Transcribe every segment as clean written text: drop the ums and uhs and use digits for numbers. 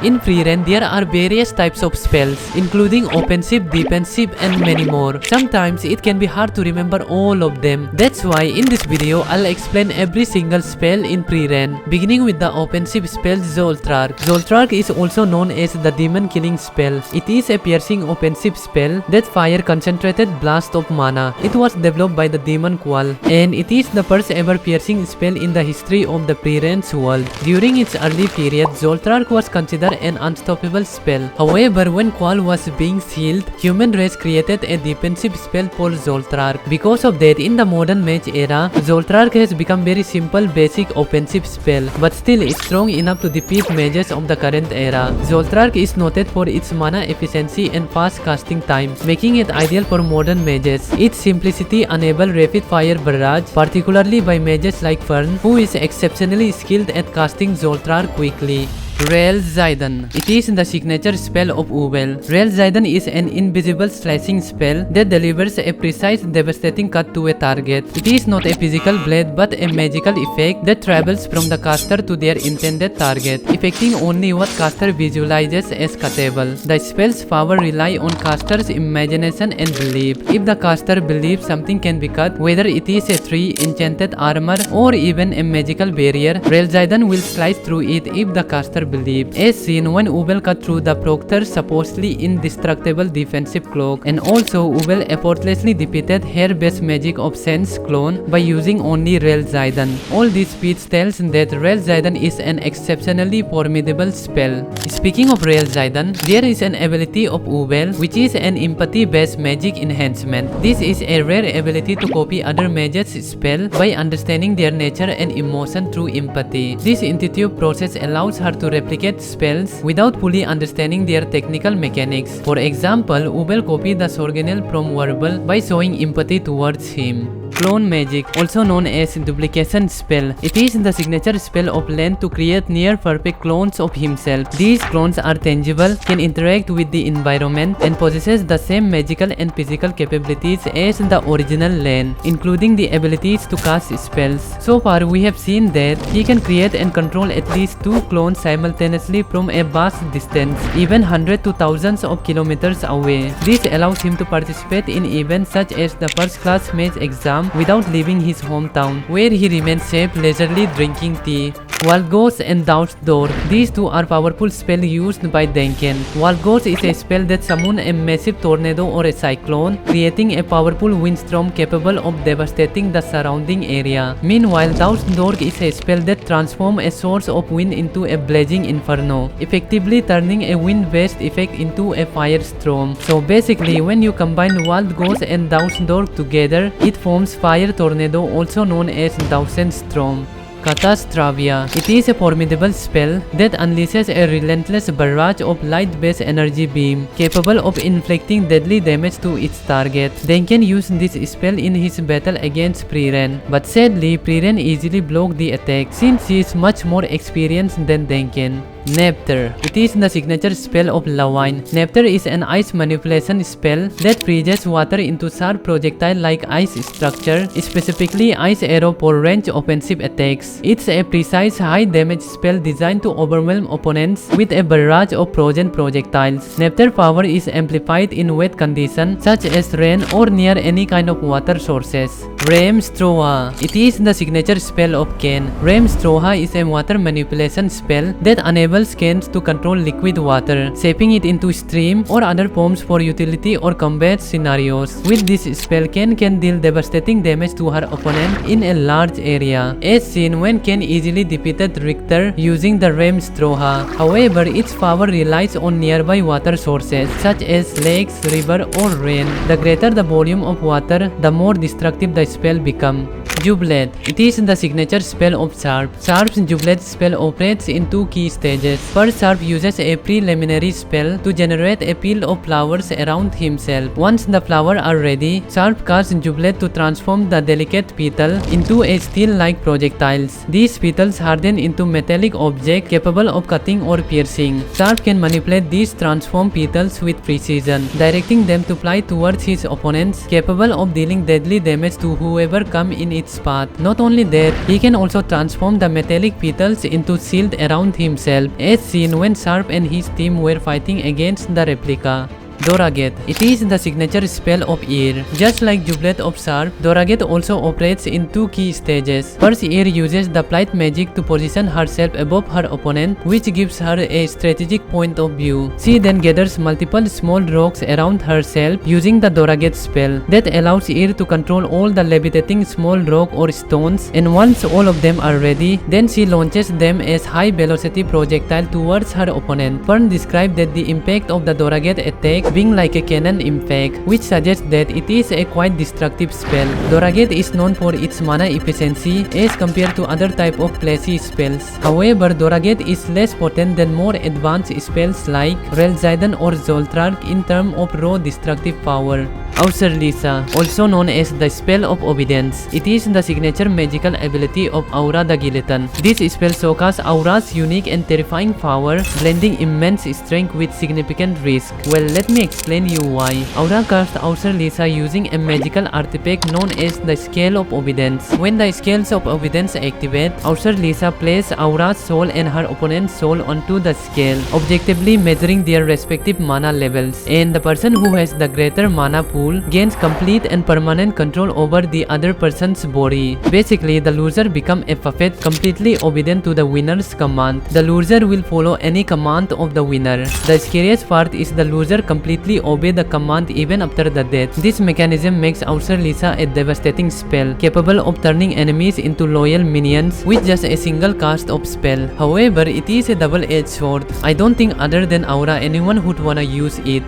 In Frieren, there are various types of spells, including offensive, defensive, and many more. Sometimes it can be hard to remember all of them. That's why in this video, I'll explain every single spell in Frieren, beginning with the offensive spell Zoltraak. Zoltraak is also known as the demon killing spell. It is a piercing offensive spell that fires concentrated blast of mana. It was developed by the demon Qual, and it is the first ever piercing spell in the history of the Frieren's world. During its early period, Zoltraak was considered an unstoppable spell. However, when Qual was being sealed, human race created a defensive spell for Zoltraak. Because of that, in the modern mage era, Zoltraak has become very simple basic offensive spell, but still is strong enough to defeat mages of the current era. Zoltraak is noted for its mana efficiency and fast casting time, making it ideal for modern mages. Its simplicity enables rapid fire barrage, particularly by mages like Frieren, who is exceptionally skilled at casting Zoltraak quickly. Zidon. It is the signature spell of Ubel. Zidon is an invisible slashing spell that delivers a precise, devastating cut to a target. It is not a physical blade but a magical effect that travels from the caster to their intended target, affecting only what caster visualizes as cuttable. The spell's power relies on caster's imagination and belief. If the caster believes something can be cut, whether it is a tree, enchanted armor, or even a magical barrier, Zidon will slice through it if the caster believe, as seen when Ubel cut through the Proctor's supposedly indestructible defensive cloak, and also Ubel effortlessly defeated her-based magic of Sense clone by using only Zidon. All these feats tells that Zidon is an exceptionally formidable spell. Speaking of Zidon, there is an ability of Ubel which is an empathy-based magic enhancement. This is a rare ability to copy other mages' spell by understanding their nature and emotion through empathy. This intuitive process allows her to replicate spells without fully understanding their technical mechanics. For example, Ubel copied the Hexagonal from Ubel by showing empathy towards him. Clone magic, also known as Duplication spell. It is the signature spell of Len to create near-perfect clones of himself. These clones are tangible, can interact with the environment, and possesses the same magical and physical capabilities as the original Len, including the abilities to cast spells. So far, we have seen that he can create and control at least 2 clones simultaneously from a vast distance, even hundreds to thousands of kilometers away. This allows him to participate in events such as the first-class mage exam without leaving his hometown, where he remains safe leisurely drinking tea. Walgos and Doused Door. These two are powerful spells used by Denken. Walgos is a spell that summons a massive tornado or a cyclone, creating a powerful windstorm capable of devastating the surrounding area. Meanwhile, Doused Door is a spell that transforms a source of wind into a blazing inferno, effectively turning a wind-based effect into a firestorm. So basically, when you combine Walgos and Doused Door together, it forms Fire Tornado, also known as Doused Storm. Catastravia. It is a formidable spell that unleashes a relentless barrage of light-based energy beam, capable of inflicting deadly damage to its target. Denken used this spell in his battle against Frieren, but sadly, Frieren easily blocked the attack since he is much more experienced than Denken. Nectar. It is the signature spell of Lawine. Nectar is an ice manipulation spell that freezes water into sharp projectile-like ice structure, specifically ice arrow for range offensive attacks. It's a precise, high-damage spell designed to overwhelm opponents with a barrage of frozen projectiles. Nectar power is amplified in wet conditions such as rain or near any kind of water sources. Stroha. It is the signature spell of Ken. Stroha is a water manipulation spell that enables Ken to control liquid water, shaping it into stream or other forms for utility or combat scenarios. With this spell, Ken can deal devastating damage to her opponent in a large area, as seen when Ken easily defeated Richter using the Stroha. However, its power relies on nearby water sources such as lakes, river, or rain. The greater the volume of water, the more destructive the spell becomes. Jubilant. It is the signature spell of Sharp. Sharp's Jubilant spell operates in 2 key stages. First, Sharp uses a preliminary spell to generate a field of flowers around himself. Once the flowers are ready, Sharp casts Jubilant to transform the delicate petal into a steel-like projectiles. These petals harden into metallic objects capable of cutting or piercing. Sharp can manipulate these transformed petals with precision, directing them to fly towards his opponents, capable of dealing deadly damage to whoever comes in its its path. Not only that, he can also transform the metallic petals into shield around himself, as seen when Sharp and his team were fighting against the replica. Doraget. It is the signature spell of Ear. Just like Jubilee of Sharp, Doraget also operates in two key stages. First, Ear uses the Plight magic to position herself above her opponent, which gives her a strategic point of view. She then gathers multiple small rocks around herself using the Doraget spell. That allows Ear to control all the levitating small rock or stones, and once all of them are ready, then she launches them as high-velocity projectile towards her opponent. Fern described that the impact of the Doraget attack being like a cannon impact, which suggests that it is a quite destructive spell. Doraget is known for its mana efficiency as compared to other type of flashy spells. However, Doraget is less potent than more advanced spells like Zidon or Zoltraak in terms of raw destructive power. Auserlisa, also known as the Spell of Obedience. It is the signature magical ability of Aura the Guillotine. This spell showcases Aura's unique and terrifying power, blending immense strength with significant risk. Well, let me explain you why. Aura casts Auserlisa using a magical artifact known as the Scale of Obedience. When the Scales of Obedience activate, Auserlisa places Aura's soul and her opponent's soul onto the scale, objectively measuring their respective mana levels. And the person who has the greater mana pool gains complete and permanent control over the other person's body. Basically, the loser becomes a puppet completely obedient to the winner's command. The loser will follow any command of the winner. The scariest part is the loser completely obey the command even after the death. This mechanism makes Auserlisa a devastating spell, capable of turning enemies into loyal minions with just a single cast of spell. However, it is a double-edged sword. I don't think other than Aura anyone would wanna use it.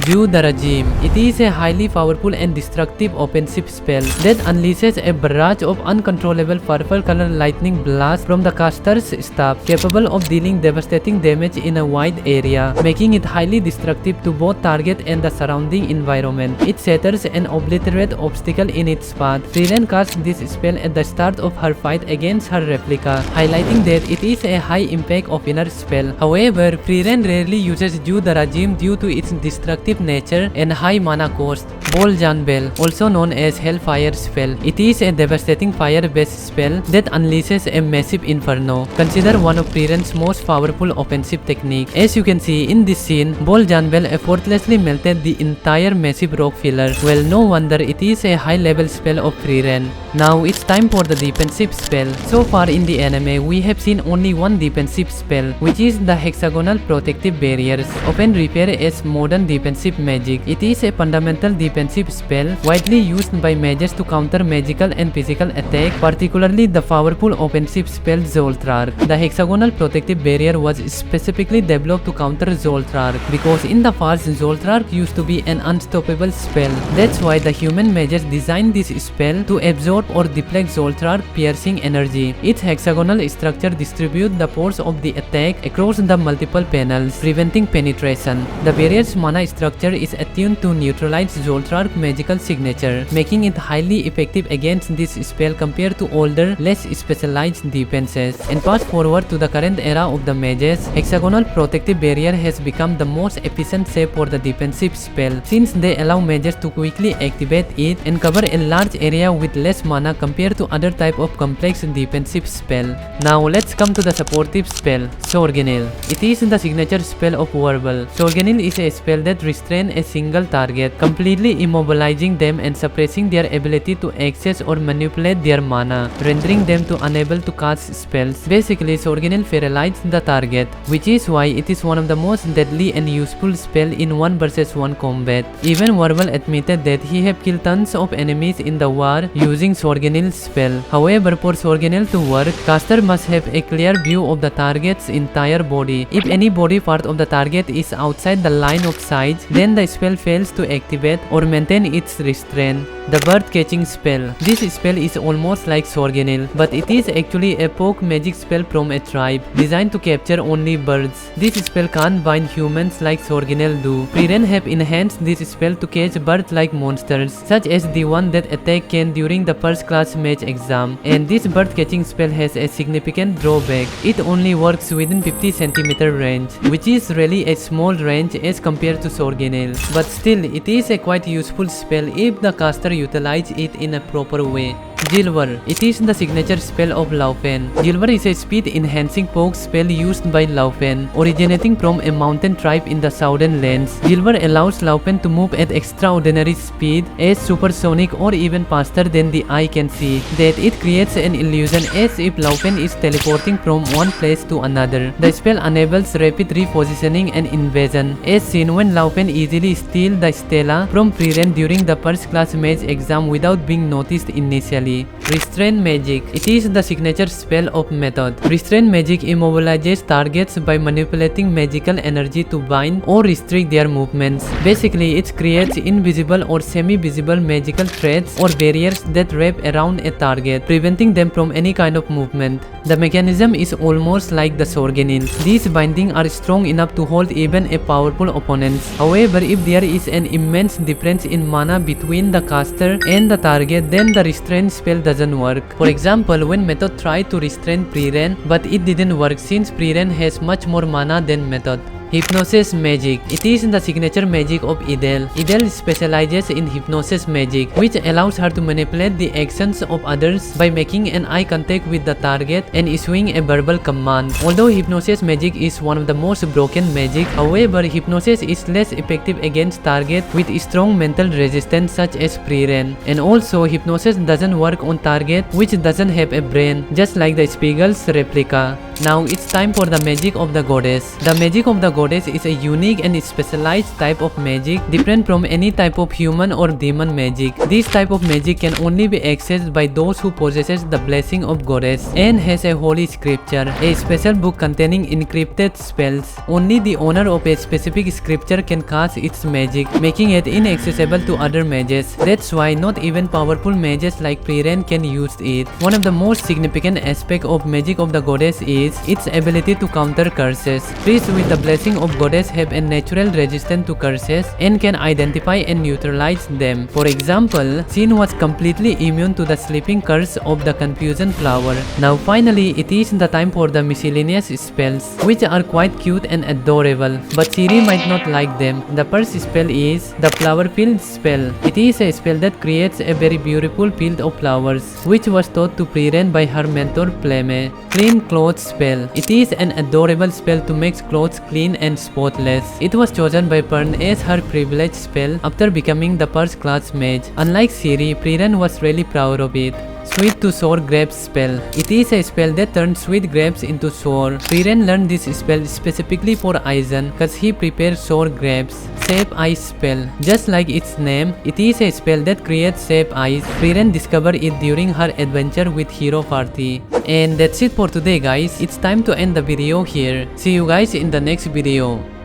View the Regime. It is a highly powerful and destructive offensive spell that unleashes a barrage of uncontrollable purple color lightning blasts from the caster's staff, capable of dealing devastating damage in a wide area, making it highly destructive to both target and the surrounding environment. It shatters and obliterates obstacles in its path. Frieren cast this spell at the start of her fight against her replica, highlighting that it is a high impact offender spell. However, Frieren rarely uses View the Regime due to its destructive nature and high mana cost. Boljanbel, also known as Hellfire spell. It is a devastating fire-based spell that unleashes a massive inferno, considered one of Frieren's most powerful offensive techniques. As you can see in this scene, Boljanbel effortlessly melted the entire massive rock filler. Well, no wonder it is a high-level spell of Frieren. Now it's time for the defensive spell. So far in the anime, we have seen only one defensive spell, which is the Hexagonal Protective Barriers, often referred as modern defensive magic. It is a fundamental defensive spell widely used by mages to counter magical and physical attack, particularly the powerful offensive spell Zoltraak. The Hexagonal Protective Barrier was specifically developed to counter Zoltraak because in the past Zoltraak used to be an unstoppable spell. That's why the human mages designed this spell to absorb or deflect Zoltraak piercing energy. Its hexagonal structure distributes the force of the attack across the multiple panels, preventing penetration. The barrier's mana structure is attuned to neutralize Zoltraak's magical signature, making it highly effective against this spell compared to older, less specialized defenses. And fast forward to the current era of the mages, Hexagonal Protective Barrier has become the most efficient shape for the defensive spell, since they allow mages to quickly activate it and cover a large area with less mana compared to other type of complex defensive spell. Now let's come to the supportive spell, Sorgenil. It is the signature spell of Ubel. Sorgenil is a spell that restrains a single target, completely immobilizing them and suppressing their ability to access or manipulate their mana, rendering them unable to cast spells. Basically, Sorgenil paralyzes the target, which is why it is one of the most deadly and useful spell in 1 vs 1 combat. Even Ubel admitted that he have killed tons of enemies in the war using Sorgenil's spell. However, for Sorgenil to work, caster must have a clear view of the target's entire body. If any body part of the target is outside the line of sight, then the spell fails to activate or maintain its restraint. The Bird Catching spell. This spell is almost like Sorgenil, but it is actually a poke magic spell from a tribe, designed to capture only birds. This spell can't bind humans like Sorgenil do. Frieren have enhanced this spell to catch bird-like monsters, such as the one that attacked Ken during the first class mage exam. And this bird catching spell has a significant drawback. It only works within 50 cm range, which is really a small range as compared to Sorgenil. But still, it is a quite useful spell if the caster utilize it in a proper way. Gilver. It is the signature spell of Laufen. Gilver is a speed-enhancing poke spell used by Laufen, originating from a mountain tribe in the southern lands. Gilver allows Laufen to move at extraordinary speed, as supersonic or even faster than the eye can see, that it creates an illusion as if Laufen is teleporting from one place to another. The spell enables rapid repositioning and invasion, as seen when Laufen easily steals the Stella from Frieren during the first class mage exam without being noticed initially. Restraint magic. It is the signature spell of Method. Restraint magic immobilizes targets by manipulating magical energy to bind or restrict their movements. Basically, it creates invisible or semi-visible magical threads or barriers that wrap around a target, preventing them from any kind of movement. The mechanism is almost like the Sorgenil. These bindings are strong enough to hold even a powerful opponent. However, if there is an immense difference in mana between the caster and the target, then the restraint spell doesn't work. For example, when Method tried to restrain Frieren, but it didn't work since Frieren has much more mana than Method. Hypnosis magic. It is the signature magic of Ubel. Ubel specializes in hypnosis magic, which allows her to manipulate the actions of others by making an eye contact with the target and issuing a verbal command. Although hypnosis magic is one of the most broken magic, however, hypnosis is less effective against targets with strong mental resistance such as Frieren. And also, hypnosis doesn't work on target which doesn't have a brain, just like the Spiegel's replica. Now it's time for the magic of the goddess. The magic of the goddess is a unique and specialized type of magic, different from any type of human or demon magic. This type of magic can only be accessed by those who possesses the blessing of goddess and has a holy scripture, a special book containing encrypted spells. Only the owner of a specific scripture can cast its magic, making it inaccessible to other mages. That's why not even powerful mages like Frieren can use it. One of the most significant aspects of magic of the goddess is its ability to counter curses. Priests with the blessing of goddess have a natural resistance to curses and can identify and neutralize them. For example, Xin was completely immune to the sleeping curse of the confusion flower. Now finally, it is the time for the miscellaneous spells, which are quite cute and adorable, but Siri might not like them. The first spell is the flower field spell. It is a spell that creates a very beautiful field of flowers, which was taught to Frieren by her mentor Pleme. Clean clothes spell. It is an adorable spell to make clothes clean and spotless. It was chosen by Pern as her privileged spell after becoming the first class mage. Unlike Siri, Frieren was really proud of it. Sweet to sour grapes spell. It is a spell that turns sweet grapes into sour. Frieren learned this spell specifically for Aizen cause he prepared sour grapes. Shape Ice spell. Just like its name, it is a spell that creates shape ice. Frieren discovered it during her adventure with Hero Party. And that's it for today guys. It's time to end the video here. See you guys in the next video.